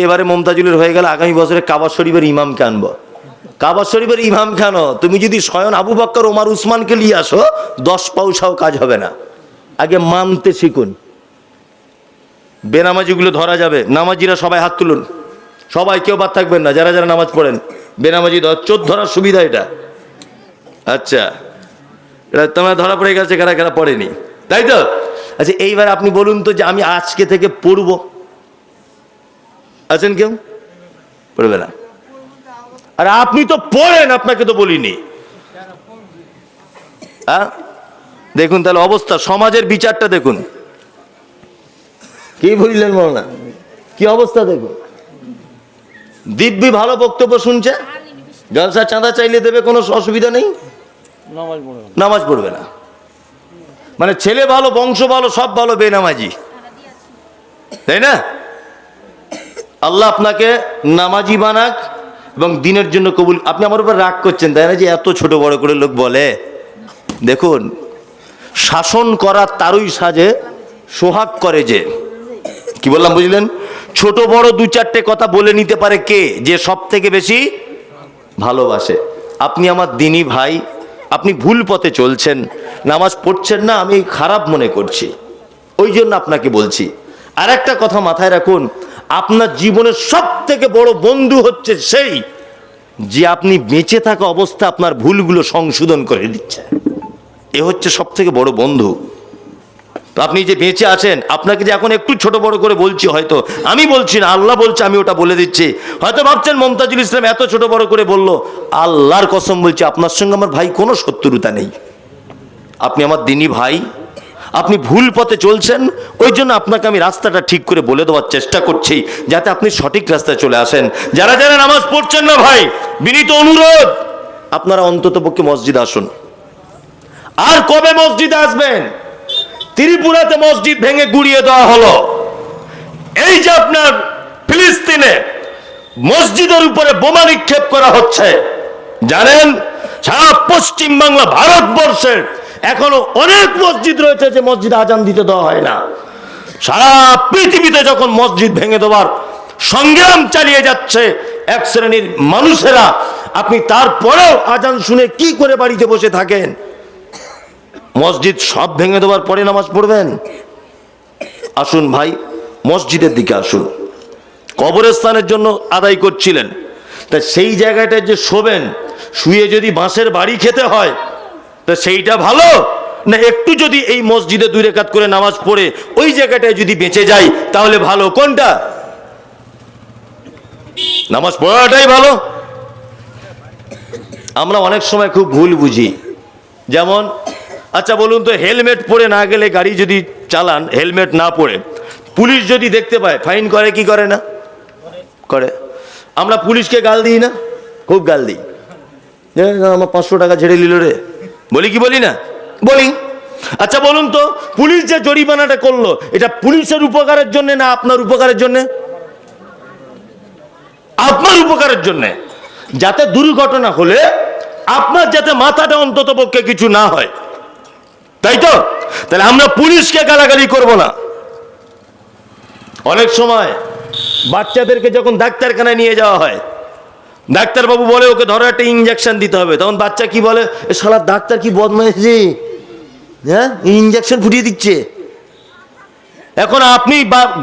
এবারে মমতাজুলের হয়ে গেল, আগামী বছরে কাবা শরীফের ইমামকে আনবো। কাবা শরীফের ইমাম কেন? তুমি যদি স্বয়ং আবু বকর ওমর উসমানকে নিয়ে আসো 10 পয়সাও কাজ হবে না। আগে মানতে শিখুন। বেনামাজিগুলো ধরা যাবে। নামাজিরা সবাই হাত তুলুন, সবাই কেউ বাদ থাকবেন না। যারা যারা নামাজ পড়েন বেনামাজি চোর ধরার সুবিধা এটা। আচ্ছা, এটা তোমার ধরা পড়ে গেছে, কারা কারা পড়েনি, তাই তো? আচ্ছা, এইবার আপনি বলুন তো যে আমি আজকে থেকে পড়ব, আছেন কেউ? পড়বে না। আর আপনি তো পড়েন, আপনাকে তো বলিনি। হ্যাঁ, দেখুন তাহলে অবস্থা, সমাজের বিচারটা দেখুন। কি বললেন মৌলানা, কি অবস্থা দেখুন। দিব্যি ভালো বক্তব্য শুনছে, জলসা চাঁদা চাইলে দেবে, কোনো অসুবিধা নেই, নামাজ পড়বে না। মানে ছেলে ভালো, বংশ ভালো, সব ভালো, বেনামাজি, তাই না? আল্লাহ আপনাকে নামাজি বানাক এবং দিনের জন্য কবুল। আপনি আমার উপর রাগ করছেন, তাই না, যে এত ছোট বড় করে লোক বলে। দেখুন, শাসন করা তারই সাজে সোহাগ করে যে। কি বললাম বুঝলেন? ছোট বড় দু চারটে কথা বলে নিতে পারে কে? যে সব থেকে বেশি ভালোবাসে। আপনি আমার দিনী ভাই, আপনি ভুল পথে চলছেন, নামাজ পড়ছেন না, আমি খারাপ মনে করছি, ওই জন্য আপনাকে বলছি। আর একটা কথা মাথায় রাখুন, আপনার জীবনের সব থেকে বড় বন্ধু হচ্ছে সেই যে আপনি বেঁচে থাকা অবস্থা আপনার ভুলগুলো সংশোধন করে দিচ্ছে। এ হচ্ছে সব থেকে বড় বন্ধু। তো আপনি যে বেঁচে আছেন, আপনাকে যে এখন একটু ছোট বড় করে বলছি, হয়তো আমি বলছি না, আল্লাহ বলছে, আমি ওটা বলে দিচ্ছি। হয়তো ভাবছেন মমতাজুল ইসলাম এত ছোট বড় করে বলল, আল্লাহর কসম বলছি, আপনার সঙ্গে আমার ভাই কোনো শত্রুতা নেই। আপনি আমার দিনী ভাই, আপনি ভুল পথে চলছেন, ওই জন্য আপনাকে আমি রাস্তাটা ঠিক করে বলে দেওয়ার চেষ্টা করছি, যাতে আপনি সঠিক রাস্তায় চলে আসেন। যারা যারা নামাজ পড়ছেন না ভাই, বিনীত অনুরোধ, আপনারা অন্তত পক্ষে মসজিদে আসুন। আর কবে মসজিদে আসবেন? ত্রিপুরাতে মসজিদ ভেঙে গুড়িয়ে দেওয়া হলো। এই যে আপনার ফিলিস্তিনে মসজিদের উপরে বোমা নিক্ষেপ করা হচ্ছে, জানেন সারা পশ্চিম বাংলা ভারতবর্ষের এখনো অনেক মসজিদ রয়েছে যে মসজিদে আজান দিতে দেওয়া হয় না। সারা পৃথিবীতে যখন মসজিদ ভেঙে দেওয়ার সংগ্রাম চালিয়ে যাচ্ছে এক শ্রেণীর মানুষেরা, আপনি তারপরেও আজান শুনে কি করে বাড়িতে বসে থাকেন? মসজিদ সব ভেঙে দেওয়ার পরে নামাজ পড়বেন? আসুন ভাই, মসজিদের দিকে আসুন। কবরস্থানের জন্য আদায় করছিলেন, তা সেই জায়গাটায় যে শোবেন, শুয়ে যদি বাঁশের বাড়ি খেতে হয়, তা সেইটা ভালো না একটু যদি এই মসজিদে 2 রাকাত করে নামাজ পড়ে ওই জায়গাটায় যদি বেঁচে যায়, তাহলে ভালো কোনটা? নামাজ পড়াটাই ভালো। আমরা অনেক সময় খুব ভুল বুঝি। যেমন, আচ্ছা বলুন তো, হেলমেট পরে না গেলে গাড়ি যদি চালান, হেলমেট না পরে, পুলিশ যদি দেখতে পায়, ফাইন করে কি করে না? করে। আমরা পুলিশকে গাল দিই না? খুব গাল দিই। আমার 500 টাকা ছেড়ে নিল রে, বলি কি বলি না? বলি। আচ্ছা বলুন তো, পুলিশ যে জরিমানাটা করলো, এটা পুলিশের উপকারের জন্য না আপনার উপকারের জন্য? আপনার উপকারের জন্য, যাতে দুর্ঘটনা হলে আপনার যাতে মাথাটা অন্তত পক্ষে কিছু না হয়, তাই তো? তাহলে আমরা পুলিশকে গালাগালি করব না। অনেক সময় বাচ্চাদেরকে যখন ডাক্তারখানায় নিয়ে যাওয়া হয়, ডাক্তারবাবু বলে ওকে ধরো একটা ইঞ্জেকশন দিতে হবে, তখন বাচ্চা কি বলে, এ শালা ডাক্তার কি বদমাইশ রে, হ্যাঁ ইঞ্জেকশন ফুটিয়ে দিচ্ছে। এখন আপনি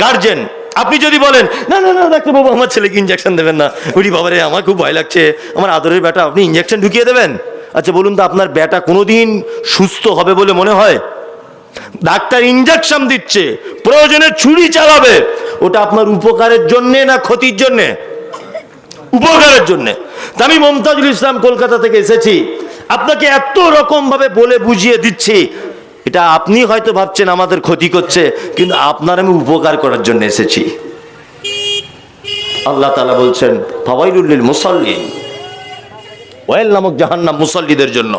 গার্জেন, আপনি যদি বলেন না না না ডাক্তারবাবু আমার ছেলেকে ইঞ্জেকশন দেবেন না, ওরে বাবারে আমার খুব ভয় লাগছে, আমার আদরের বেটা, আপনি ইঞ্জেকশন ঢুকিয়ে দেবেন? আচ্ছা বলুন তো, আপনার বেটা কোনোদিন সুস্থ হবে বলে মনে হয়? ডাক্তার ইঞ্জেকশন দিচ্ছে, প্রয়োজনে ছুরি চালাবে, ওটা আপনার উপকারের জন্যে না ক্ষতির জন্যে? উপকারের জন্যে। তা আমি মমতাজুল ইসলাম কলকাতা থেকে এসেছি, আপনাকে এত রকম ভাবে বলে বুঝিয়ে দিচ্ছি, এটা আপনি হয়তো ভাবছেন আমাদের ক্ষতি করছে, কিন্তু আপনার আমি উপকার করার জন্য এসেছি। আল্লাহ তাআলা বলছেন, ফাওয়াইলুল লিল মুসাল্লিন, ওয়াইল নামক জাহান্নাম মুসাল্লিদের জন্য।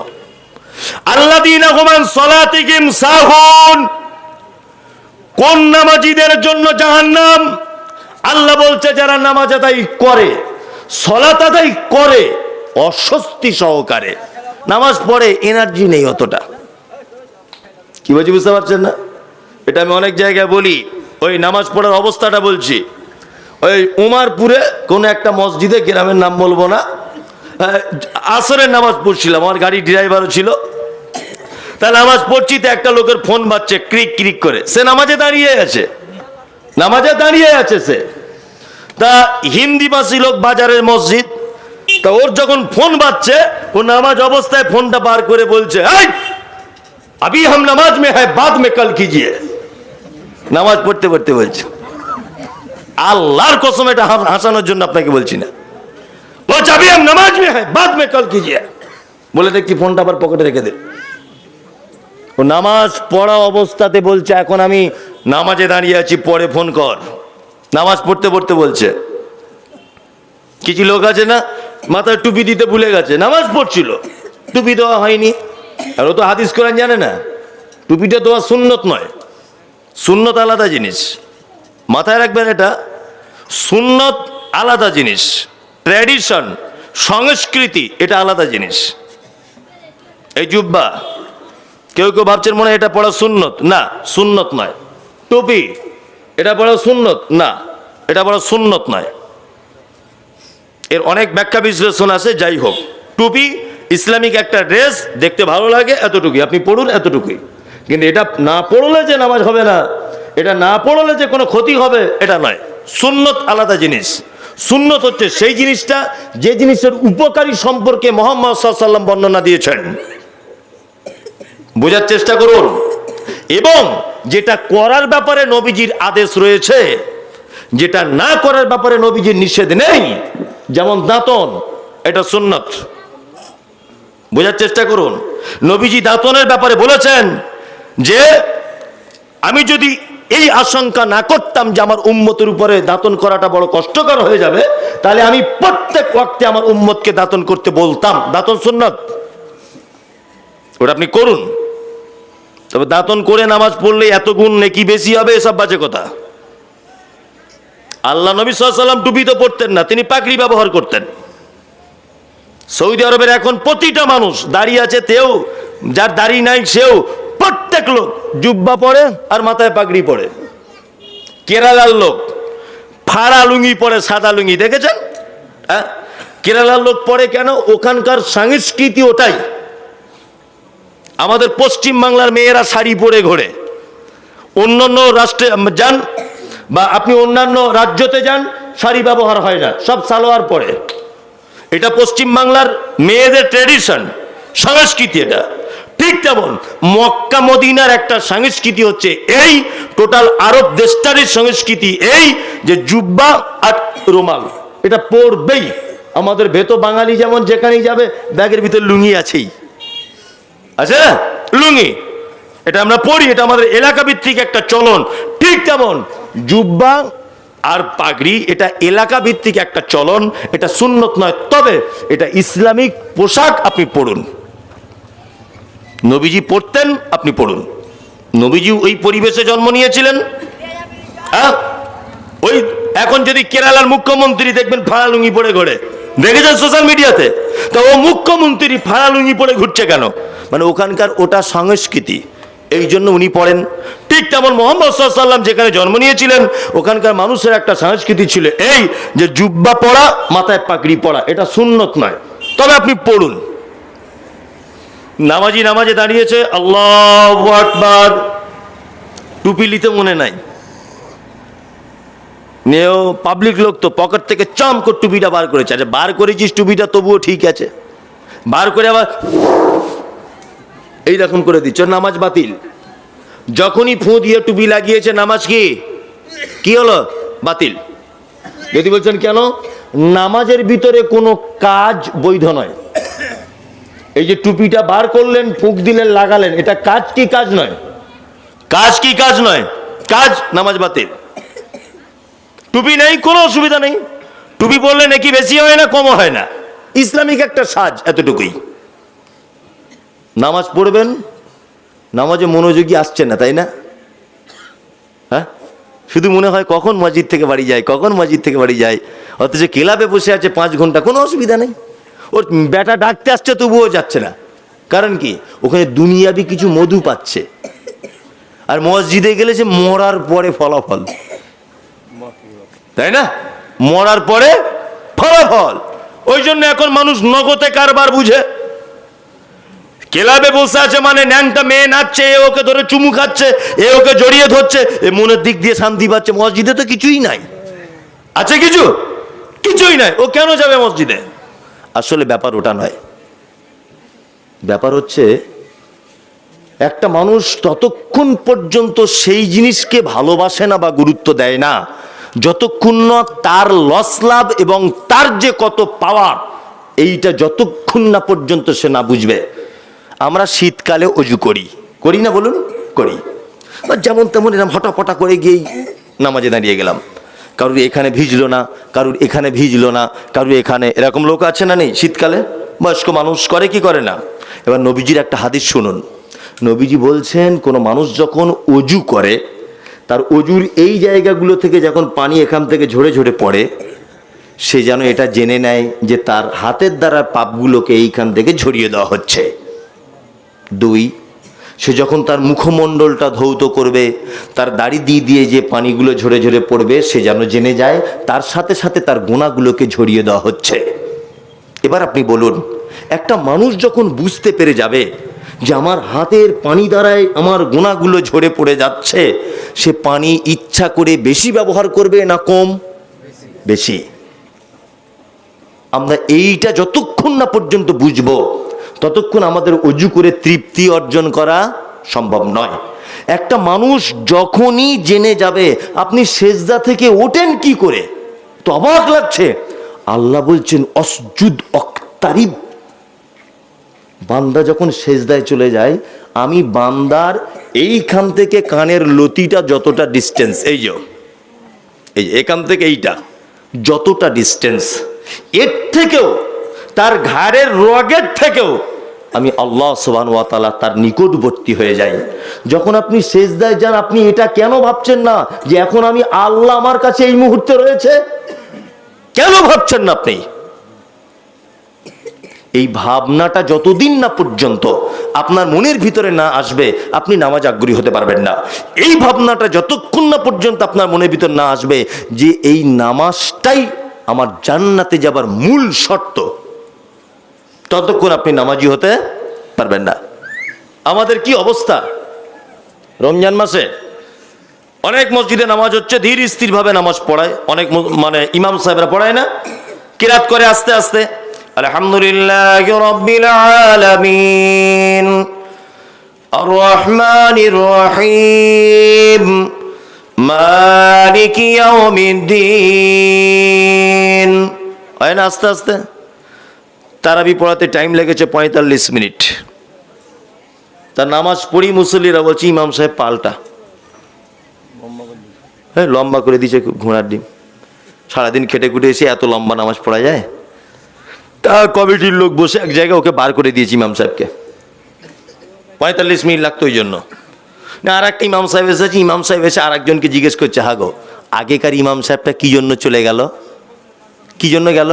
আল্লাযীনা হুম আন সালাতিহিম সাহুন, কোন নামাজীদের জন্য জাহান্নাম? আল্লাহ বলছে, যারা নামাজ আদায় করে, সালাত আদায় করে অস্বস্তি সহকারে, নামাজ পড়ে এনার্জি নেই অতটা। কি বলছি বুঝতে পারছেন না? এটা আমি অনেক জায়গায় বলি, ওই নামাজ পড়ার অবস্থাটা বলছি। ওই উমারপুরে কোন একটা মসজিদে, গ্রামের নাম বলবো না, আসরের নামাজ পড়ছিলাম, আমার গাড়ি ড্রাইভারও ছিল। তা নামাজ পড়ছি, তো একটা লোকের ফোন বাজছে ক্রিক ক্রিক করে, সে নামাজে দাঁড়িয়ে আছে, নামাজে দাঁড়িয়ে আছে সে। তা হিন্দি ভাষী লোক, বাজারের মসজিদ। তা ওর যখন ফোন বাজছে, ও নামাজ অবস্থায় ফোনটা বার করে বলছে, এই अभी हम नमाज में है, बाद में कल कीजिए। নামাজ পড়তে পড়তে বলছে। আল্লাহর কসম এটা হাসানোর জন্য আপনাকে বলছি না। বলছে अभी हम नमाज में है, बाद में कल कीजिए। বলে দেখছি ফোনটা আবার পকেটে রেখে দে। ও নামাজ পড়া অবস্থাতে বলছে, এখন আমি নামাজে দাঁড়িয়ে আছি, পরে ফোন কর। নামাজ পড়তে পড়তে বলছে। কিছু লোক আছে না, মাথায় টুপি দিতে ভুলে গেছে, নামাজ পড়ছিল, টুপি দেওয়া হয়নি। আর ও তো হাদিস কোরআন জানে না, টুপিটা দেওয়া সুন্নত নয়, সুন্নত আলাদা জিনিস, মাথায় রাখবেন এটা। সুন্নত আলাদা জিনিস, ট্র্যাডিশন, সংস্কৃতি এটা আলাদা জিনিস। এই জুব্বা, কেউ কেউ ভাবছেন মনে হয় এটা পড়া সুন্নত, না সুন্নত নয়। টুপি এটা পড়া সুন্নত, না এটা পড়া সুন্নত নয়। এর অনেক ব্যাখ্যা বিশ্লেষণ আছে। যাই হোক, টুপি ইসলামিক একটা ড্রেস, দেখতে ভালো লাগে, এতটুকুই আপনি পড়ুন, এতটুকুই। কিন্তু এটা না পড়লে যে নামাজ হবে না, এটা না পড়লে যে কোনো ক্ষতি হবে, এটা নয়। সুন্নত আলাদা জিনিস। সুন্নত হচ্ছে সেই জিনিসটা, যে জিনিসের উপকারী সম্পর্কে মুহাম্মদ সাল্লাল্লাহু আলাইহি ওয়াসাল্লাম বর্ণনা দিয়েছেন। বোঝার চেষ্টা করুন। এবং যেটা করার ব্যাপারে নবীজির আদেশ রয়েছে, যেটা না করার ব্যাপারে নবীজির নিষেধ নেই, যেমন দাঁতন, এটা সুন্নত। বোঝার চেষ্টা করুন। নবীজি দাঁতনের ব্যাপারে বলেছেন যে আমি যদি এই আশঙ্কা না করতাম যে আমার উম্মতের উপরে দাঁতন করাটা বড় কষ্টকর হয়ে যাবে, তাহলে আমি প্রত্যেক ওয়াক্তে আমার উম্মতকে দাঁতন করতে বলতাম। দাঁতন সুন্নত, ওটা আপনি করুন। তবে দাঁতন করে নামাজ পড়লে এত গুণ নেকি বেশি হবে, এসব বাজে কথা। আল্লাহ নবী সাল্লাল্লাহু আলাইহি ওয়াসাল্লাম টুপি তো পড়তেন না, তিনি পাগড়ি ব্যবহার করতেন। সৌদি আরবের এখন প্রতিটা মানুষ দাড়ি আছে, তেও যার দাড়ি নাই সেও, প্রত্যেক লোক জুব্বা পরে আর মাথায় পাগড়ি পরে। কেরালার লোক ফাড়া লুঙ্গি পরে, সাদা লুঙ্গি, দেখেছেন? হ্যাঁ, কেরালার লোক পরে কেন? ওখানকার সংস্কৃতি ওটাই। আমাদের পশ্চিম বাংলার মেয়েরা শাড়ি পরে ঘোরে। অন্যান্য রাষ্ট্রে যান বা আপনি অন্যান্য রাজ্যতে যান, শাড়ি ব্যবহার হয় না, সব সালোয়ার পরে। এটা পশ্চিম বাংলার মেয়েদের ট্র্যাডিশন, সংস্কৃতি এটা। ঠিক তেমন মক্কা মদিনার একটা সংস্কৃতি হচ্ছে এই, টোটাল আরব দেশটারই সংস্কৃতি এই, যে জুব্বা আর রুমাল এটা পরবেই। আমাদের ভেতো বাঙালি যেমন যেখানেই যাবে ব্যাগের ভিতর লুঙ্গি আছেই, আছে না? লুঙ্গি এটা আমরা পড়ি, এটা আমাদের এলাকা ভিত্তিক একটা চলন। ঠিক তেমন জুব্বা আর পাগড়ি এটা এলাকা ভিত্তিক একটা চলন, এটা সুন্নত নয়। তবে এটা ইসলামিক পোশাক, আপনি পড়ুন। নবীজি পড়তেন, আপনি পড়ুন। নবীজি ওই পরিবেশে জন্ম নিয়েছিলেন। হ্যাঁ, ওই এখন যদি কেরালার মুখ্যমন্ত্রী দেখবেন ফাড়া লুঙ্গি পরে ঘোরে, দেখেছেন সোশ্যাল মিডিয়াতে? তো ও মুখ্যমন্ত্রী ফাড়া লুঙ্গি পরে ঘুরছে কেন? মানে ওখানকার ওটা সংস্কৃতি, এই জন্য উনি পড়েন। ঠিক তেমন মুহাম্মদ সাল্লাল্লাহু আলাইহি ওয়াসাল্লাম যেখানে জন্ম নিয়েছিলেন, ওখানকার মানুষের একটা সংস্কৃতি ছিল এই, যে জুব্বা পরা, মাথায় পাগড়ি পরা, এটা সুন্নত নয়। তবে আপনি পড়ুন। নামাজি নামাজে দাঁড়িয়েছে, আল্লাহু আকবার, টুপি নিতে মনে নাই, নেও পাবলিক লোক তো পকেট থেকে চাম করে টুপিটা বার করেছে। আচ্ছা, বার করেছিস টুপিটা, তবুও ঠিক আছে, বার করে আবার এইরকম করে দিচ্ছ, নামাজ বাতিল। যখনই ফু দিয়ে টুপি লাগিয়েছে, নামাজ কি হলো? বাতিল। যদি বলছেন কেন? নামাজের ভিতরে কোনো কাজ বৈধ নয়। এই যে টুপিটা বার করলেন, ফুঁক দিলেন, লাগালেন, এটা কাজ কি কাজ নয়? কাজ কি কাজ নয়? কাজ, নামাজ বাতিল। টুপি নেই, কোনো অসুবিধা নেই। টুপি পরলে নাকি বেশি হয় না, কমও হয় না, ইসলামিক একটা সাজ, এতটুকুই। নামাজ পড়বেন, নামাজে মনোযোগী আসছে না, তাই না? হ্যাঁ, শুধু মনে হয় কখন মসজিদ থেকে বাড়ি যায়, কখন মসজিদ থেকে বাড়ি যায়। অথচ ক্লাবে বসে আছে 5 ঘন্টা, কোনো অসুবিধা নেই। ওর বেটা ডাকতে আসছে, তবুও যাচ্ছে না। কারণ কি? ওখানে দুনিয়াবি কিছু মধু পাচ্ছে। আর মসজিদে গেলে যে মরার পরে ফলাফল, তাই না? মরার পরে ফলাফল। ওই জন্য এখন মানুষ নগদে কারবার বুঝে। ক্লাবে বসে আছে মানে ন্যাংটা মেয়ে নাচছে, এ ওকে ধরে চুমু খাচ্ছে, এ ওকে জড়িয়ে ধরছে, এ মনের দিক দিয়ে শান্তি পাচ্ছে। মসজিদে তো কিছুই নাই, আছে কিছু? কিছুই নাই। ও কেন যাবে মসজিদে? আসলে ব্যাপার ওটা নয়। ব্যাপার হচ্ছে একটা মানুষ ততক্ষণ পর্যন্ত সেই জিনিসকে ভালোবাসে না বা গুরুত্ব দেয় না যতক্ষণ না তার লস লাভ এবং তার যে কত পাওয়ার এইটা যতক্ষণ না পর্যন্ত সে না বুঝবে। আমরা শীতকালে অজু করি, করি না বলুন? করি। যেমন তেমন এরকম হটাপটা করে গিয়েই নামাজে দাঁড়িয়ে গেলাম। কারুর এখানে ভিজলো না, কারুর এখানে ভিজলো না, কারুর এখানে, এরকম লোক আছে না নেই? শীতকালে বয়স্ক মানুষ করে কি করে না? এবার নবীজির একটা হাদিস শুনুন। নবীজি বলছেন কোনো মানুষ যখন অজু করে তার অজুর এই জায়গাগুলো থেকে যখন পানি এখান থেকে ঝরে ঝরে পড়ে, সে যেন এটা জেনে নেয় যে তার হাতের দ্বারা পাপগুলোকে এইখান থেকে ঝরিয়ে দেওয়া হচ্ছে। 2, সে যখন তার মুখমণ্ডলটা ধৌত করবে, তার দাড়ি দিয়ে যে পানিগুলো ঝরে ঝরে পড়বে, সে যেন জেনে যায় তার সাথে সাথে তার গুনাহগুলোকে ঝরিয়ে দেওয়া হচ্ছে। এবার আপনি বলুন, একটা মানুষ যখন বুঝতে পেরে যাবে যে আমার হাতের পানি দ্বারাই আমার গুনাহগুলো ঝরে পড়ে যাচ্ছে, সে পানি ইচ্ছা করে বেশি ব্যবহার করবে না কম? বেশি। আমরা এইটা যতক্ষণ না পর্যন্ত বুঝবো ততক্ষণ আমাদের অজু করে তৃপ্তি অর্জন করা সম্ভব নয়। একটা মানুষ যখনই জেনে যাবে, আপনি সেজদা থেকে ওঠেন কি করে, তো অবাক লাগছে। আল্লাহ বলছেন অসজুদ অক্তারিব। বান্দা যখন সেজদায় চলে যায়, আমি বান্দার এইখান থেকে কানের লতিটা যতটা ডিস্টেন্স, এই এখান থেকে এইটা যতটা ডিস্টেন্স, এর থেকেও তার ঘাড়ের রগের থেকেও আমি আল্লাহ সুবহানাহু ওয়া তাআলা তার নিকটবর্তী হয়ে যাই। যখন আপনি সেজদায় যান, আপনি এটা কেন ভাবছেন না যে এখন আমি আল্লাহ আমার কাছে এই মুহূর্তে রয়েছে? কেন ভাবছেন না আপনি? এই ভাবনাটা যতদিন না পর্যন্ত আপনার মনের ভিতরে না আসবে, আপনি নামাজ আগ্রহী হতে পারবেন না। এই ভাবনাটা যতক্ষণ না পর্যন্ত আপনার মনের ভিতর না আসবে যে এই নামাজটাই আমার জান্নাতে যাবার মূল শর্ত, ততক্ষণ আপনি নামাজি হতে পারবেন না। আমাদের কি অবস্থা? রমজান মাসে অনেক মসজিদে নামাজ হচ্ছে, ধীর স্থির ভাবে নামাজ পড়ায়, অনেক মানে ইমাম সাহেবরা পড়ায় না, কিরাত করে আস্তে আস্তে, আলহামদুলিল্লাহি রাব্বিল আলামিন আর রহমানির রহিম মালিকি ইয়াউমিদ্দিন, হয় না আস্তে আস্তে। তারাবি পড়াতে টাইম লেগেছে 45 মিনিট। তার নামাজ পড়ি মুসল্লিরা বলছে ইমাম সাহেব পাল্টা, হ্যাঁ লম্বা করে দিয়েছে ঘোড়ার ডিম। সারাদিন খেটে খুটে এসে এত লম্বা নামাজ পড়া যায়? তা কমিটির লোক বসে এক জায়গায় ওকে বার করে দিয়েছে ইমাম সাহেবকে। 45 মিনিট লাগতো ওই জন্য না। আর একটা ইমাম সাহেব এসেছে, ইমাম সাহেব এসে আর একজনকে জিজ্ঞেস করছে, হাগো আগেকার ইমাম সাহেবটা কি জন্য চলে গেল? কি জন্য গেল?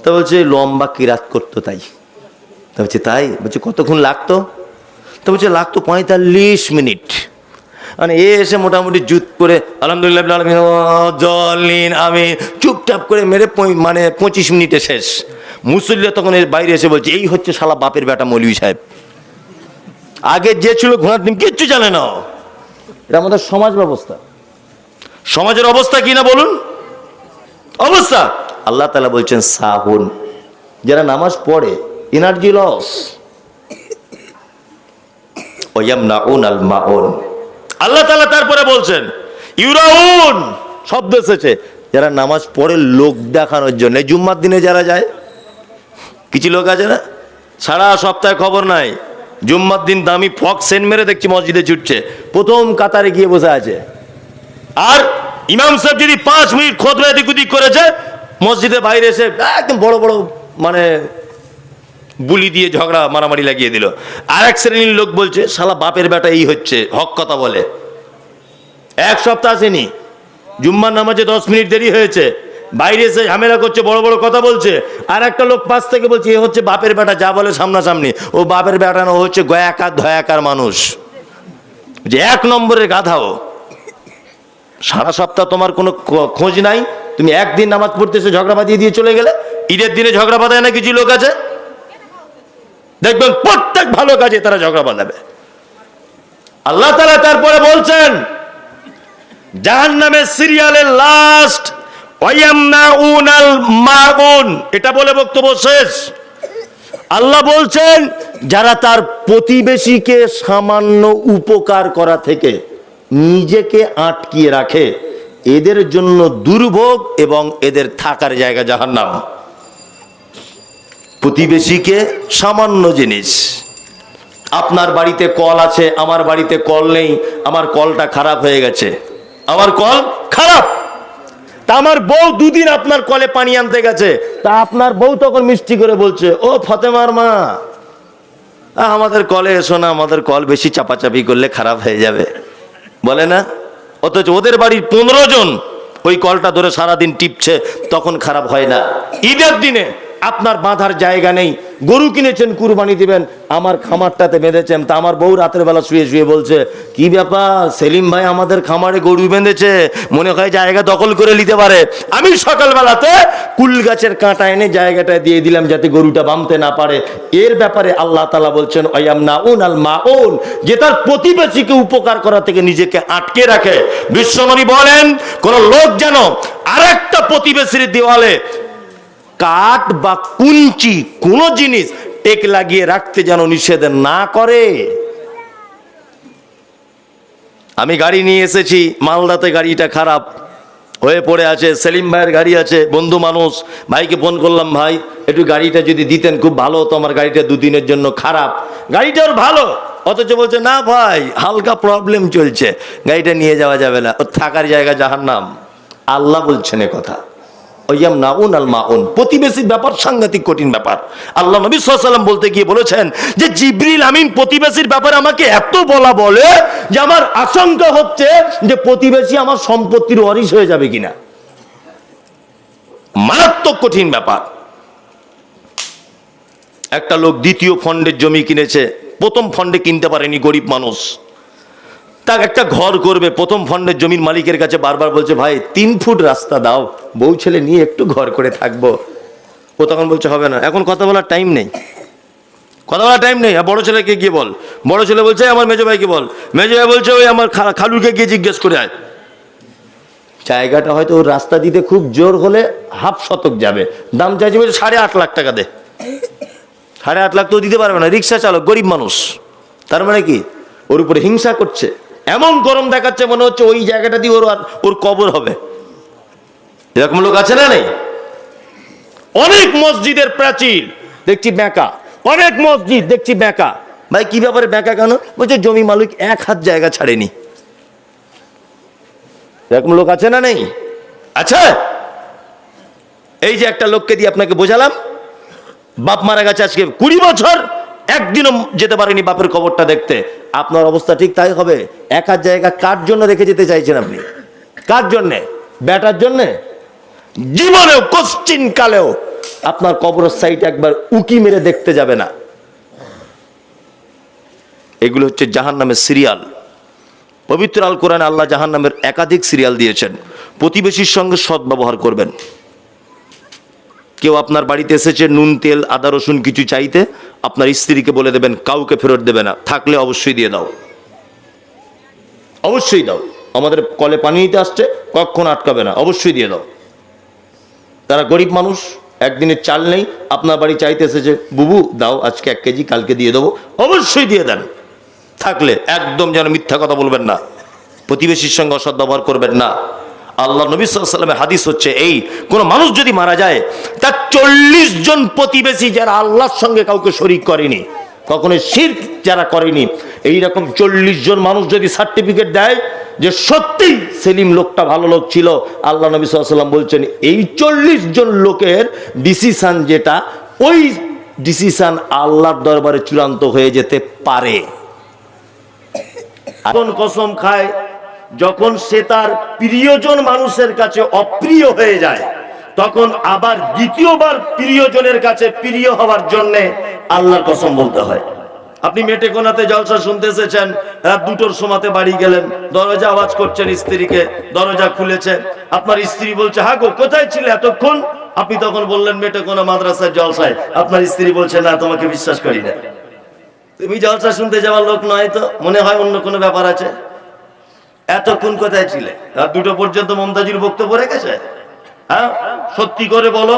তা বলছে লম্বা কিরাত করতো তাই। তা বলছে তাই? বলছে কতক্ষণ লাগতো? তা বলছে লাগতো 45 মিনিট। মানে এ এসে মোটামুটি জুত করে আলহামদুলিল্লাহ জলিন আমি চুপচাপ করে মেরে মানে 25 মিনিটে শেষ। মুসল্লিরা তখন বাইরে এসে বলছে এই হচ্ছে শালা বাপের বেটা মৌলভী সাহেব। আগে যে ছিল ঘোড়ার ডিম কিচ্ছু জানে না। এটা আমাদের সমাজ ব্যবস্থা। সমাজের অবস্থা কি না বলুন? অবস্থা। আল্লাহ তাআলা বলছেন সাহুন, যারা নামাজ পড়ে এনার্জি লস, ওয়ায়ামনাউন আল মাউন। আল্লাহ তাআলা তারপরে বলছেন ইউরাউন, শব্দ এসেছে যারা নামাজ পড়ে লোক দেখানোর জন্য। জুম্মার দিনে যারা যায়, কিছু লোক আছে না সারা সপ্তাহে খবর নাই, জুম্মার দিন দামি ফক সেন্ট মেরে দেখছি মসজিদে ছুটছে, প্রথম কাতারে গিয়ে বসে আছে। আর ইমাম সাহেব যদি 5 মিনিট খুতবা এদিক ওদিক করেছে, মসজিদের বাইরে এসে একদম বড় বড় মানে বুলি দিয়ে ঝগড়া মারামারি লাগিয়ে দিল। আর এক শ্রেণীর লোক বলছে শালা বাপের বেটা এই হচ্ছে, হক কথা বলে। এক সপ্তাহ আসেনি, জুম্মার নামাজে 10 মিনিট দেরি হয়েছে, বাইরে এসে ঝামেলা করছে, বড় বড় কথা বলছে। আর একটা লোক পাশ থেকে বলছে এ হচ্ছে বাপের বেটা, যা বলে সামনাসামনি। ও বাপের বেটা না, ও হচ্ছে গয়াকার ধয়াকার মানুষ, যে 1 নম্বরের গাধাও। সারা সপ্তাহ তোমার কোনো খোঁজ নাই, তুমি একদিন নামাজ পড়তে এসে ঝগড়া বাঁধিয়ে দিয়ে চলে গেলে। ঈদের দিনে ঝগড়া বাঁধায় না কিছু লোক আছে, দেখবেন প্রত্যেক ভালো কাজে তারা ঝগড়া বাঁধাবে। আল্লাহ তাআলা তারপরে বলছেন জাহান্নামের সিরিয়ালের লাস্ট ওয়ায়ামনাউনাল মাউন, এটা বলে বক্তব্য শেষ। আল্লাহ বলছেন যারা তার প্রতিবেশীকে সামান্য উপকার করা থেকে নিজেকে আটকিয়ে রাখে, এদের জন্য দুর্ভোগ এবং এদের থাকার জায়গা জাহান্নাম। প্রতিবেশীকে সামান্য জিনিস, আপনার বাড়িতে কল আছে, আমার বাড়িতে কল নেই, আমার কলটা খারাপ হয়ে গেছে, আমার কল খারাপ, তা আমার বউ দুদিন আপনার কলে পানি আনতে গেছে, তা আপনার বউ তখন মিষ্টি করে বলছে, ও ফতেমার মা আমাদের কলে এসো না, আমাদের কল বেশি চাপাচাপি করলে খারাপ হয়ে যাবে, বলে না? অথচ ওদের বাড়ির 15 জন ওই কলটা ধরে সারাদিন টিপছে, তখন খারাপ হয় না। ঈদের দিনে আপনার বাঁধার জায়গা নেই, গরু কিনেছেন কুরবানি দিবেন, আমার খামারটাতে বেঁধেছেন, তা আমার বউ রাতের বেলা শুয়ে শুয়ে বলছে, কি ব্যাপার সেলিম ভাই আমাদের খামারে গরু বেঁধেছে, মনে হয় জায়গা দখল করে নিতে পারে। আমি সকালবেলাতে কুল গাছের কাঁটা এনে জায়গাটা দিয়ে দিলাম যাতে গরুটা বাঁধতে না পারে। এর ব্যাপারে আল্লাহ তাআলা বলছেন ওয়ায়ামনাউনাল মাউন, যে তার প্রতিবেশীকে উপকার করা থেকে নিজেকে আটকে রাখে। বিশ্বনবী বলেন কোন লোক যেন আরেকটা প্রতিবেশীর দেওয়ালে কাঠ বা কুঞ্চি কোন জিনিস টেক লাগিয়ে রাখতে যেন নিষেধ না করে। আমি গাড়ি নিয়ে এসেছি, মালদাতে গাড়িটা খারাপ হয়ে পড়ে আছে, সেলিম ভাইয়ের গাড়ি আছে, বন্ধু মানুষ, ভাইকে ফোন করলাম, ভাই একটু গাড়িটা যদি দিতেন খুব ভালো হতো, আমার গাড়িটা 2 দিনের জন্য খারাপ। গাড়িটার ভালো, অথচ বলছে না ভাই হালকা প্রবলেম চলছে, গাড়িটা নিয়ে যাওয়া যাবে না, ওর থাকার জায়গা জাহান্নাম। আল্লাহ বলছেন এ কথা। ওয়ায়ামনাউনাল মাউন, প্রতিবেশীর ব্যাপার সাংঘাতিক কঠিন ব্যাপার। আল্লাহ নবী সাল্লাল্লাহু আলাইহি ওয়াসাল্লাম বলতে গিয়ে বলেছেন যে জিবরিল আমিন প্রতিবেশীর ব্যাপারে আমাকে এত বলে যে আমার আশঙ্কা হচ্ছে যে প্রতিবেশী আমার সম্পত্তির ওয়ারিশ হয়ে যাবে কিনা। মারাত্মক কঠিন ব্যাপার। একটা লোক দ্বিতীয় ফন্ডের জমি কিনেছে, প্রথম ফন্ডে কিনতে পারেনি, গরিব মানুষ, তার একটা ঘর করবে, প্রথম ফন্ডের জমির মালিকের কাছে বারবার বলছে, ভাই 3 ফুট রাস্তা দাও, বউ ছেলে নিয়ে একটু ঘর করে থাকবো। ও তখন বলছে হবে না, এখন কথা বলার টাইম নেই, কথা বলার টাইম নেই। বড় ছেলেকে গিয়ে বল, বড় ছেলে বলছে আমার মেজো ভাইকে বল, মেজো ভাই বলছে ওই আমার খালুকে গিয়ে জিজ্ঞেস করে আয়। জায়গাটা হয়তো ওর রাস্তা দিতে খুব জোর হলে হাফ শতক যাবে, দাম চাইছে বলছে 8.5 লাখ টাকা দে। 8.5 লাখ তো দিতে পারবে না, রিক্সা চালক, গরিব মানুষ। তার মানে কি ওর উপরে হিংসা করছে, এমন গরম দেখাচ্ছে মনে হচ্ছে ওই জায়গাটা দিয়ে ওর কবর হবে। এরকম লোক আছে না নেই? অনেক মসজিদের প্রাচীর দেখছি বেঁকা, অনেক মসজিদ দেখছি বেঁকা। ভাই কি ব্যাপারে বেঁকা কেন? বলছে জমি মালিক 1 হাত জায়গা ছাড়েনি। এরকম লোক আছে না নেই? আচ্ছা, এই যে একটা লোককে দিয়ে আপনাকে বোঝালাম, বাপ মারা গেছে আজকে 20 বছর, একদিনও যেতে পারেনি বাপের কবরটা দেখতে। আপনার অবস্থা ঠিক তাই হবে। 1 হাত জায়গা কার জন্য রেখে যেতে চাইছেন আপনি? কার জন্যে? বেটার জন্যে? জীবনেও কোশ্চিন কালেও আপনার কবরের সাইড একবার উকি মেরে দেখতে যাবে না। এগুলো হচ্ছে জাহান্নামের সিরিয়াল। পবিত্র আল কোরআনে আল্লাহ জাহান্নামের একাধিক সিরিয়াল দিয়েছেন। প্রতিবেশীর সঙ্গে সৎ ব্যবহার করবেন। কেউ আপনার বাড়িতে এসেছে নুন তেল আদা রসুন কিছু চাইতে, আপনার স্ত্রীকে বলে দেবেন কাউকে ফেরত দেবে না, থাকলে অবশ্যই দিয়ে দাও, অবশ্যই দাও। আমাদের কলে পানি নিতে আসছে, কখন আটকাবে না, অবশ্যই দিয়ে দাও। তারা গরিব মানুষ, একদিনের চাল নেই, আপনার বাড়ি চাইতে এসেছে, বুবু দাও আজকে 1 কেজি, কালকে দিয়ে দেবো, অবশ্যই দিয়ে দেন। থাকলে একদম যেন মিথ্যা কথা বলবেন না, প্রতিবেশীর সঙ্গে অসৎ ব্যবহার করবেন না। আল্লাহ নবী সাল্লাল্লাহু আলাইহি ওয়াসাল্লামের হাদিস হচ্ছে এই, কোন মানুষ যদি মারা যায়, তার 40 জন প্রতিবেশী যারা আল্লাহর সঙ্গে কাউকে শরীক করেনি, কখনো শিরক যারা করেনি, এইরকম 40 জন মানুষ যদি সার্টিফিকেট দেয় যে সত্যি সেলিম লোকটা ভালো লোক ছিল, আল্লাহ নবী সাল্লাল্লাহু আলাইহি ওয়াসাল্লাম বলছেন এই 40 জন লোকের ডিসিশন যেটা, ওই ডিসিশন আল্লাহর দরবারে চূড়ান্ত হয়ে যেতে পারে। এখন কসম খায়, যখন সে তার প্রিয়জন মানুষের কাছে অপ্রিয় হয়ে যায়, তখন আবার দ্বিতীয়বার প্রিয়জনের কাছে প্রিয় হওয়ার জন্য আল্লাহর কসম বলতে হয়। আপনি মেটেকোনাতে জলসা শুনতে এসেছেন, রাত 2টোর সময়তে বাড়ি গেলেন, দরজা আওয়াজ করছেন স্ত্রীকে, দরজা খুলেছে, আপনার স্ত্রী বলছে হ্যাঁ গো কোথায় ছিলে এতক্ষণ? আপনি তখন বললেন মেটেকোনা মাদ্রাসার জলসায়। আপনার স্ত্রী বলছে না তোমাকে বিশ্বাস করি না, তুমি জলসা শুনতে যাওয়ার লোক নয়, তো মনে হয় অন্য কোনো ব্যাপার আছে। এতক্ষণ কোথায় ছিলে? রাত 2টো পর্যন্ত মমতাজুর বক্তব্য রেখেছে? হ্যাঁ সত্যি করে বলো।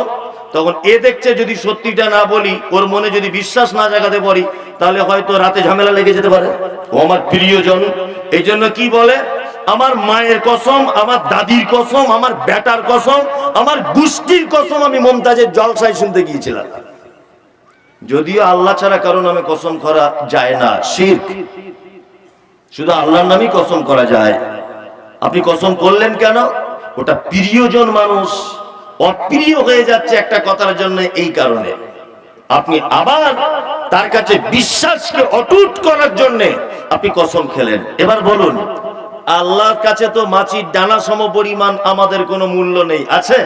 তখন এ দেখছে যদি সত্যিটা না বলি, ওর মনে যদি বিশ্বাস না জাগাতে পারি, তাহলে হয়তো রাতে ঝামেলা লেগে যেতে পারে। ও আমার প্রিয়জন, এই জন্য কি বলে, আমার মায়ের কসম, আমার দাদির কসম, আমার বেটার কসম, আমার গোষ্ঠীর কসম, আমি মমতাজের জলসায় শুনতে গিয়েছিলাম। যদিও আল্লাহ ছাড়া কারো নামে কসম করা যায় না, শিরক। শুধু আল্লাহর নামই কসম করা যায়। আপনি কসম করলেন কেন? ওটা প্রিয়জন মানুষ অপ্রিয় হয়ে যাচ্ছে একটা কথার জন্য, এই কারণে আপনি আবার তার কাছে বিশ্বাসকে অটুট করার জন্য আপনি কসম খেলেন। এবার বলুন, আল্লাহর কাছে তো মাছির দানা সম পরিমাণ আমাদের কোনো মূল্য নেই, আছে?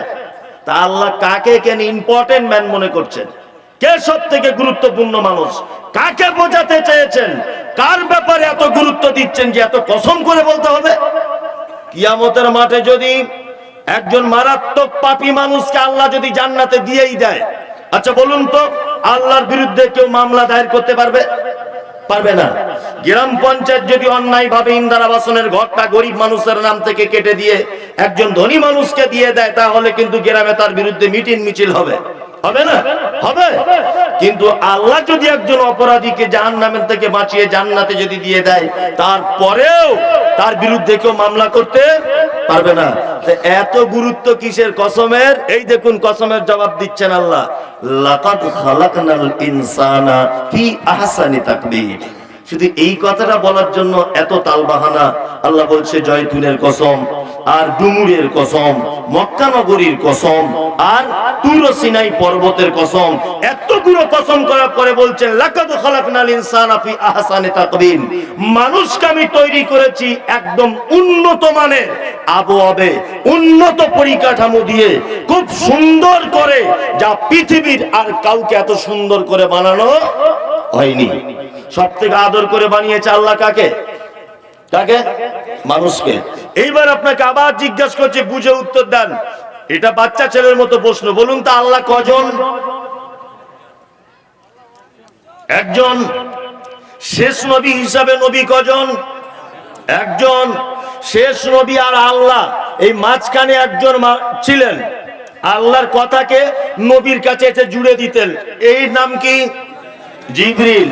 তা আল্লাহ কাকে কেন ইম্পর্টেন্ট ম্যান মনে করছেন? কে সব থেকে গুরুত্বপূর্ণ মানুষ? কাকে বোঝাতে চেয়েছেন? কার ব্যাপারে এত গুরুত্ব দিচ্ছেন যে এত কসম করে বলতে হবে? কিয়ামতের মাঠে যদি একজন মারাত্মক পাপী মানুষকে আল্লাহ যদি জান্নাতে দিয়েই দেয়, আচ্ছা বলুন তো, আল্লাহর বিরুদ্ধে কেউ মামলা দায়ের করতে পারবে? পারবে না। গ্রাম পঞ্চায়েত যদি অন্যায় ভাবে ইন্দিরা আবাসনের ঘরটা গরিব মানুষের নাম থেকে কেটে দিয়ে একজন ধনী মানুষকে দিয়ে দেয়, তাহলে কিন্তু গ্রামে তার বিরুদ্ধে মিটিং মিছিল হবে, হবে না? হবে। কিন্তু আল্লাহ যদি একজন অপরাধীকে জাহান্নামের থেকে বাঁচিয়ে জান্নাতে যদি দিয়ে দেয়, তারপরেও তার বিরুদ্ধে কেউ মামলা করতে পারবে না। এত গুরুত্ব কিসের কসমের? এই দেখুন কসমের জবাব দিচ্ছেন আল্লাহ, লাকাদ খালাকনাল ইনসানা ফি আহসানি তাকবীর। শুধু এই কথাটা বলার জন্য এত তালবাহানা। আল্লাহ বলছে জয়তুনের কসম, আর ডুমুরের কসম, মক্কা নগরীর কসম, আর তুর সিনাই পর্বতের কসম। এতগুলো কসম করার পরে বলছেন লাকাদ খালাকনাল ইনসানা ফি আহসানি তাকবীর। মানুষকে আমি তৈরি করেছি একদম উন্নত মানের আবহাওয়াবে, উন্নত পরিকাঠামো দিয়ে, খুব সুন্দর করে, যা পৃথিবীর আর কাউকে এত সুন্দর করে বানানো হয়নি। সব থেকে আদর করে বানিয়েছে আল্লাহ কাকে? কাকে? মানুষকে। এইবার আপনাকে আবার জিজ্ঞাসা করছে, বুঝে উত্তর দেন। এটা বাচ্চা ছেলের মতো প্রশ্ন। বলুন তো আল্লাহ কজন? একজন। শেষ নবী হিসাবে নবী কজন? একজন। শেষ নবী আর আল্লাহ এই মাঝখানে একজন ছিলেন, আল্লাহর কথাকে নবীর কাছে এসে জুড়ে দিতেন। এই নাম কি? জিবরিল।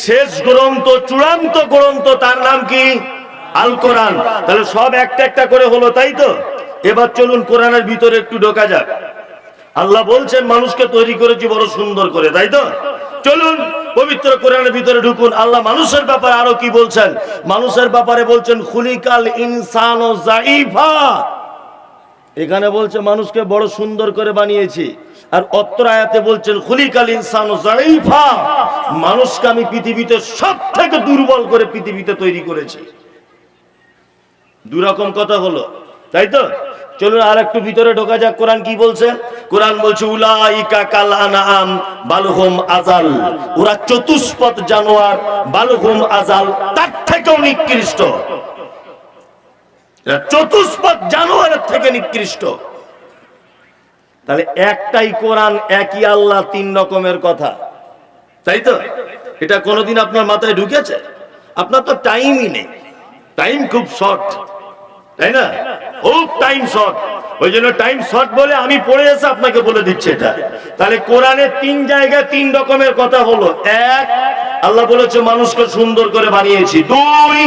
শেষ গ্রন্থ, চূড়ান্ত গ্রন্থ, তার নাম কি? আল কোরআন। তাহলে সব একটা একটা করে হলো, তাই তো? এবার চলুন কোরআনের ভিতরে একটু ঢোকা যাক। আল্লাহ বলছেন মানুষকে তৈরি করেছি বড় সুন্দর করে, তাই তো? চলুন পবিত্র কোরআনের ভিতরে ঢুকুন। আল্লাহ মানুষের ব্যাপারে আরো কি বলছেন? মানুষের ব্যাপারে বলছেন খুলিকাল ইনসানু যাইফা। এখানে বলছে মানুষকে বড় সুন্দর করে বানিয়েছি, আর অত্র আয়াতে বলছেন খুলিকাল ইনসানু যাইফা, মানুষকে আমি পৃথিবীতে সব থেকে দুর্বল করে পৃথিবীতে তৈরি করেছি। দুরকম কথা হলো, তাই তো? চলুন আর একটু ভিতরে ঢোকা যাক। কোরআন কি বলছে? কোরআন বলছে উলাইকা কাল আনআম বালহুম আযাল। ওরা চতুষ্পদ জানোয়ার, বালহুম আযাল, তার থেকেও নিকৃষ্ট। চতুষ্পদ জানোয়ারের থেকে নিকৃষ্ট। তাহলে একটাই কোরআন, একই আল্লাহ, তিন রকমের কথা, তাই তো? এটা কোনোদিন আপনার মাথায় ঢুকেছে? আপনার তো টাইমই নেই, টাইম খুব শর্ট, তাই না? খুব টাইম শর্ট। ওই জন্য টাইম শর্ট বলে আমি পড়ে এসে আপনাকে বলে দিচ্ছি এটা। তাহলে কোরআনের তিন জায়গায় তিন রকমের কথা হলো। এক, আল্লাহ বলেছে মানুষকে সুন্দর করে বানিয়েছি। দুই,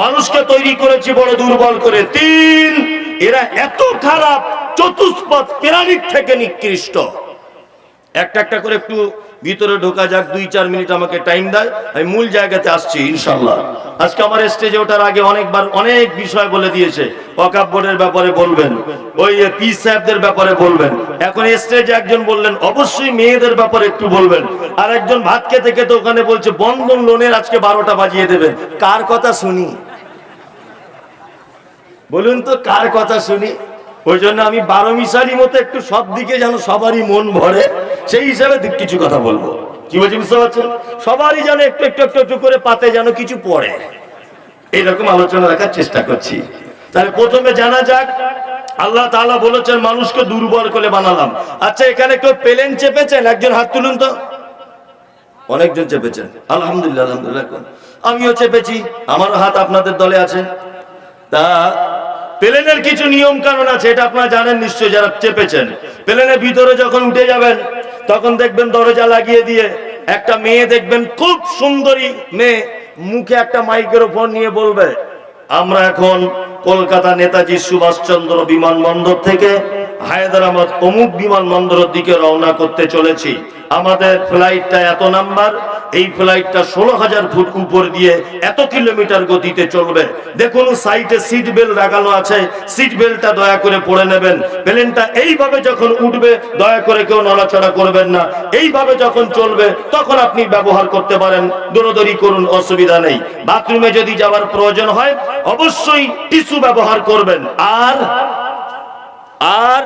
মানুষকে তৈরি করেছি বড় দুর্বল করে। তিন, এরা এত খারাপ, চতুষ্পদ প্রাণীর থেকে নিকৃষ্ট। একটা একটা করে একটু ভিতরে ঢোকা যাক। 2-4 মিনিট আমাকে টাইম দেয়, আমি মূল জায়গাতে আসছি ইনশাআল্লাহ। আজকে আমার স্টেজে ওঠার আগে অনেকবার অনেক বিষয় বলে দিয়েছে। ওয়াকফ বোর্ডের ব্যাপারে বলবেন, ওই পীর সাহেবদের ব্যাপারে বলবেন। এখন স্টেজে একজন বললেন অবশ্যই মেয়েদের ব্যাপারে একটু বলবেন, আর একজন ভাত খেতে খেতে ওখানে বলছে বন্ধন লোনের আজকে 12টা বাজিয়ে দেবেন। কার কথা শুনি বলুন তো? কার কথা শুনি? ওই জন্য আমি 12 মিশালি মতো একটু সব দিকে যেন সবারই মন ভরে, সেই হিসাবে কিছু কথা বলবো। কি বলছি বুঝতে পারছেন? সবারই যেন একটু একটু একটু একটু করে পাতে যেন কিছু পড়ে, এইরকম আলোচনা রাখার চেষ্টা করছি। তাহলে প্রথমে জানা যাক, আল্লাহ তাআলা বলেছেন মানুষকে দুর্বল করে বানালাম। আচ্ছা, এখানে কেউ প্লেন চেপেছেন? একজন হাত তুলুন তো। অনেকজন চেপেছেন, আলহামদুলিল্লাহ আলহামদুলিল্লাহ। আমিও চেপেছি, আমারও হাত আপনাদের দলে আছে। তা প্লেনের কিছু নিয়ম কানুন আছে, এটা আপনারা জানেন নিশ্চয়ই যারা চেপেছেন। প্লেনের ভিতরে যখন উঠে যাবেন তখন দেখবেন দরজা লাগিয়ে দিয়ে একটা মেয়ে দেখবেন, খুব সুন্দরী মেয়ে, মুখে একটা মাইক্রোফোন নিয়ে বলবে, আমরা এখন কলকাতা নেতাজি সুভাষচন্দ্র বিমানবন্দর থেকে হায়দ্রাবাদ অমুক বিমানবন্দরের দিকে রওনা করতে চলেছি। আমাদের ফ্লাইটটা এত নাম্বার, এই ফ্লাইটটা 16,000 ফুট উপর দিয়ে এত কিলোমিটার গতিতে চলবে। দেখুন সাইডে সিট বেল্ট লাগানো আছে, সিট বেল্টটা দয়া করে পরে নেবেন। প্লেনটা এইভাবে যখন উঠবে দয়া করে কেউ নড়াচড়া করবেন না। এইভাবে যখন চলবে তখন আপনি ব্যবহার করতে পারেন, দৌড়দৌড়ি করুন, অসুবিধা নেই। বাথরুমে যদি যাওয়ার প্রয়োজন হয় অবশ্যই টিস্যু ব্যবহার করবেন। আর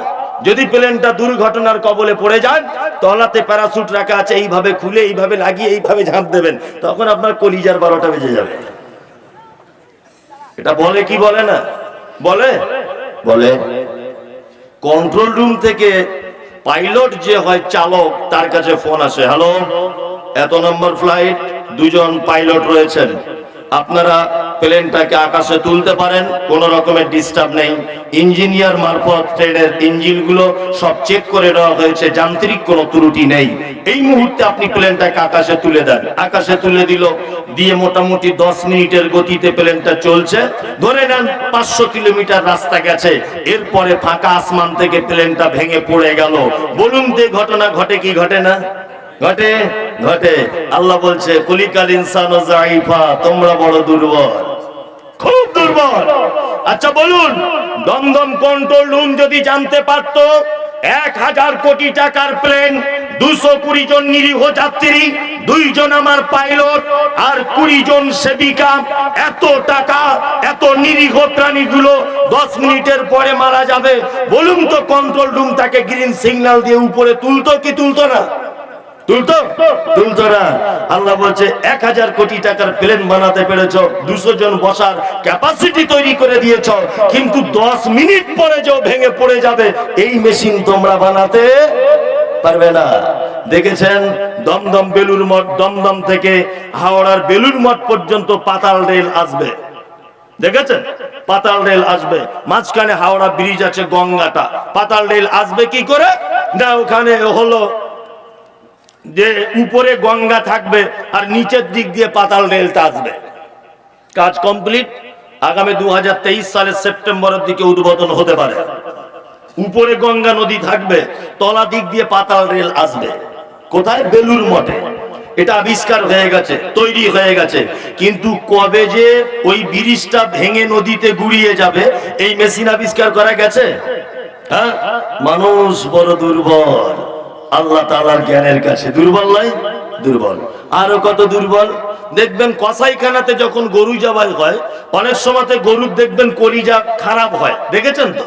যদি প্লেনটা দুর্ঘটনার কবলে পড়ে যায়, তলাতে প্যারাসুট রাখা আছে, এইভাবে খুলে এইভাবে লাগিয়ে এইভাবে ঝাঁপ দেবেন, তখন আপনার কলিজার 12টা বেজে যাবে। এটা বলে কি বলে না? বলে বলে কন্ট্রোল রুম থেকে পাইলট যে হয় চালক, তার কাছে ফোন আসে, হ্যালো, এত নম্বর ফ্লাইট, 2 জন পাইলট রয়েছেন, আপনারা প্লেনটাকে আকাশে তুলতে পারেন, কোন রকমের ডিস্টার্ব নেই। ইঞ্জিনিয়ার মারফত ট্রেনের ইঞ্জিনগুলো সব চেক করে নেওয়া হয়েছে, যান্ত্রিক কোনো ত্রুটি নেই। এই মুহূর্তে আপনি প্লেনটাকে আকাশে তুলে দেন। আকাশে তুলে দিল, দিয়ে মোটামুটি 10 মিনিটের গতিতে প্লেনটা চলছে। ধরে নেন 500 কিলোমিটার রাস্তা গেছে, এরপরে ফাঁকা আসমান থেকে প্লেনটা ভেঙে পড়ে গেল। বলুন যে ঘটনা ঘটে কি ঘটে না? ঘটে ঘটে। আল্লাহ বলছে কুলিকাল ইনসানু যায়ফা, তোমরা বড় দুর্বল, খুব দুর্বল। আচ্ছা বলুন, দমদম কন্ট্রোল রুম যদি জানতে পারতো 1000 কোটি টাকার প্লেন, 220 জন নিরীহ যাত্রী, 2 জন আমার পাইলট আর 20 জন সেবিকা, এত টাকা, এত নিরীহ প্রাণীগুলো 10 মিনিটের পরে মারা যাবে, বলুন তো কন্ট্রোল রুম তাকে গ্রিন সিগন্যাল দিয়ে উপরে তুলতো কি তুলতো না? তুলতো না। আল্লাহ বলছে 1000 কোটি টাকার প্লেন বানাতে পেরেছো, 200 জন বসার ক্যাপাসিটি তৈরি করে দিয়েছো, কিন্তু 10 মিনিট পরে যে ভেঙে পড়ে যাবে এই মেশিন তোমরা বানাতে পারবে না। দেখেছেন দমদম বেলুর মঠ, দমদম থেকে হাওড়ার বেলুর মঠ পর্যন্ত পাতাল রেল আসবে, দেখেছেন? পাতাল রেল আসবে, মাঝখানে হাওড়া ব্রিজ আছে, গঙ্গাটা। পাতাল রেল আসবে কি করে না, ওখানে হলো যে উপরে গঙ্গা থাকবে আর নিচের দিক দিয়ে পাতাল রেলটা আসবে। কাজ কমপ্লিট, আগামী 2023 সালের সেপ্টেম্বরের দিকে উদ্বোধন হতে পারে। উপরে গঙ্গা নদী থাকবে, তলা দিক দিয়ে পাতাল রেল আসবে। কোথায়? বেলুর মঠে। এটা আবিষ্কার হয়ে গেছে, তৈরি হয়ে গেছে, কিন্তু কবে যে ওই ব্রিজটা ভেঙে নদীতে গুড়িয়ে যাবে এই মেশিন আবিষ্কার করা গেছে? হ্যাঁ, মানুষ বড় দুর্বল, আল্লাহ তাআলার জ্ঞানের কাছে দুর্বল নয়, দুর্বল। আরো কত দুর্বল দেখবেন, কসাইখানাতে যখন গরু জবাই হয় অনেক সময় গরুর দেখবেন কলিজা খারাপ হয়, দেখেছেন তো?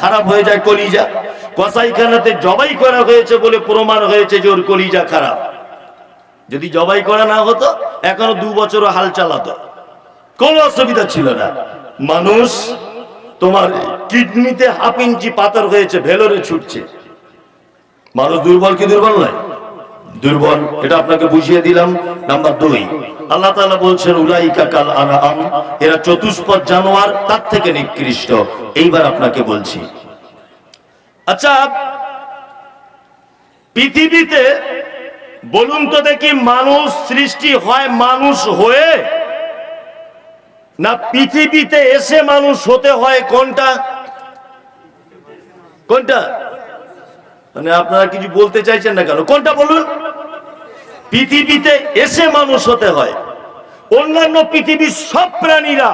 খারাপ হয়ে যায় কলিজা। কসাইখানাতে জবাই করা হয়েছে বলে প্রমাণ হয়েছে যে ওর কলিজা খারাপ। যদি জবাই করা না হতো এখনো 2 বছরও হাল চালাতো, কোনো অসুবিধা ছিল না। মানুষ, তোমার কিডনিতে 1/2 ইঞ্চি পাথর হয়েছে, ভেলোরে ছুটছে। মানুষ দুর্বল কি দুর্বল নয়? দুর্বল। এটা আপনাকে বুঝিয়ে দিলাম। নাম্বার 2, আল্লাহ তাআলা বলছেন উলাইকা কাল আনআম, এরা চতুষ্পদ জানোয়ার, তার থেকে নিকৃষ্ট। এইবার আপনাকে বলছি, আচ্ছা পৃথিবীতে বলুন তো দেখি, মানুষ সৃষ্টি হয় মানুষ হয়ে না পৃথিবীতে এসে মানুষ হতে হয়? কোনটা কোনটা? মানে আপনারা কিছু বলতে চাইছেন না কেন? কোনটা বলুন? পৃথিবীতে এসে মানুষ হতে হয়। অন্যান্য পৃথিবীর সব প্রাণীরা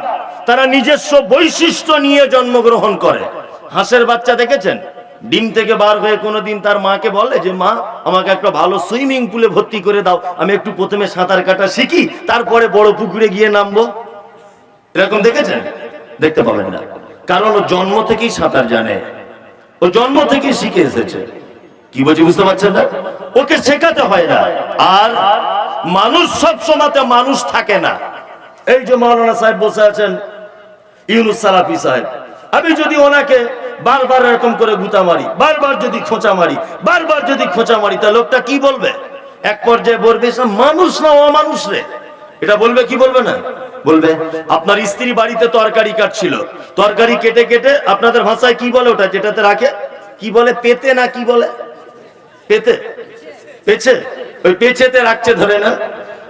তারা নিজস্ব বৈশিষ্ট্য নিয়ে জন্মগ্রহণ করে। হাঁসের বাচ্চা দেখেছেন? ডিম থেকে বার হয়ে কোনোদিন তার মাকে বলে যে মা আমাকে একটা ভালো সুইমিং পুলে ভর্তি করে দাও, আমি একটু প্রথমে সাঁতার কাটা শিখি, তারপরে বড় পুকুরে গিয়ে নামবো। এরকম দেখেছেন? দেখতে পাবেন না, কারণ ও জন্ম থেকেই সাঁতার জানে, ও জন্ম থেকেই শিখে এসেছে। কি বলছি বুঝতে পারছেন না? ও ওকে শেখাতে হয় না। আর মানুষ সব সময়তে মানুষ থাকে না। এই যে মাওলানা সাহেব বসে আছেন, ইউনুস সালাফি সাহেব, আমি যদি ওনাকে বারবার এরকম করে গুতা মারি, বারবার যদি খোঁচা মারি, বারবার যদি খোঁচা মারি, তা লোকটা কি বলবে? এক পর্যায়ে বলবে মানুষ না অমানুষ রে। এটা বলবে কি বলবে না? বলবে। আপনার স্ত্রী বাড়িতে তরকারি কাটছিল, তরকারি কেটে কেটে আপনাদের ভাষায় কি বলে ওটা যেটাতে রাখে, কি বলে? পেতে না কি বলে? পেতে, পেছে, ওই পেছেতে রাখছে ধরে না।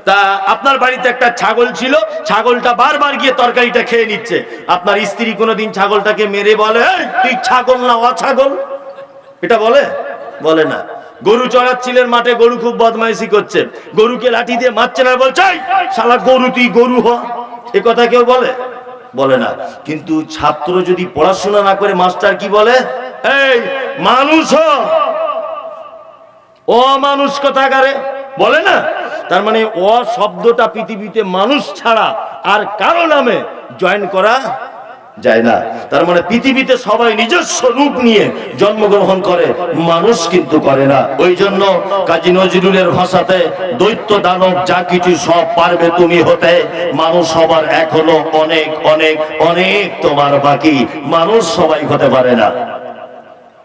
তা আপনার বাড়িতে একটা ছাগল ছিল, ছাগলটা বারবার গিয়ে তরকারিটা খেয়ে নিচ্ছে। আপনার স্ত্রী কোনোদিন ছাগলটাকে মেরে বলে তুই ছাগল না অছাগল? এটা বলে? বলে না। গরু চড়াচ্ছিলেন মাঠে, গরু খুব বদমাইশি করছে, গরুকে লাঠি দিয়ে মারছে না, বলছে শালা গরু তুই গরু হ। এ কথা কেউ বলে? বলে না। কিন্তু ছাত্র যদি পড়াশোনা না করে মাস্টার কি বলে? এই মানুষ হ, অমানুষ কথাকারে বলে না। তার মানে অ শব্দটা পৃথিবীতে মানুষ ছাড়া আর কারো নামে জয়েন করা যায় না। তার মানে পৃথিবীতে সবাই নিজস্ব রূপ নিয়ে জন্মগ্রহণ করে, মানুষ কিন্তু করে না। ওই জন্য কাজী নজরুলের ভাষাতে দৈত্য দানব যা কিছু সব পারবে তুমি হতে, মানুষ সবার এখনো অনেক অনেক অনেক তোমার বাকি। মানুষ সবাই হতে পারে না।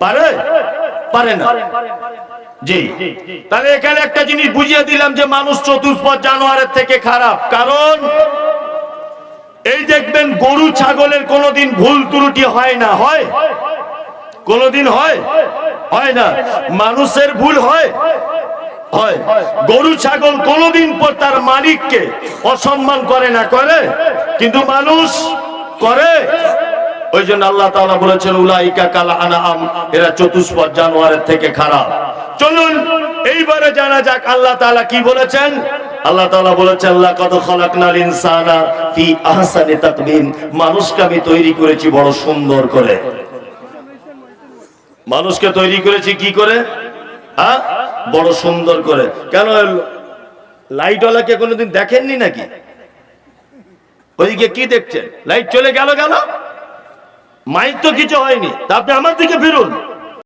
পারে? পারে না। জি, তাহলে এখানে একটা জিনিস বুঝিয়ে দিলাম যে মানুষ চতুষ্পদ জানোয়ারের থেকে খারাপ। কারণ এই দেখবেন গরু ছাগলের কোনোদিন ভুল ত্রুটি হয় না। হয়? কোনোদিন হয়? হয় না। মানুষের ভুল হয়? হয়। গরু ছাগল কোনোদিন পর তার মালিককে অসম্মান করে না, করে? কিন্তু মানুষ করে। ওই জন্য আল্লাহ তাআলা বলেছেন উলাইকা কাল আনআম, এরা চতুষ্পদ জানোয়ারের থেকে খারাপ। চলুন এইবারে জানা যাক আল্লাহ তাআলা কি বলেছেন। আল্লাহ তাআলা বলেছেন লাকাদ খালাকনাল ইনসানা ফি আহসানি তাকবীম, মানুষকে আমি তৈরি করেছি বড় সুন্দর করে। মানুষকে তৈরি করেছি কি করে? হ্যাঁ, বড় সুন্দর করে। কেন লাইটওয়ালাকে কোনোদিন দেখেননি নাকি? ওইদিকে কি দেখছেন? লাইট চলে গেল, মাইক তো কিছু হয়নি, তা আপনি আমার দিকে ফিরুন।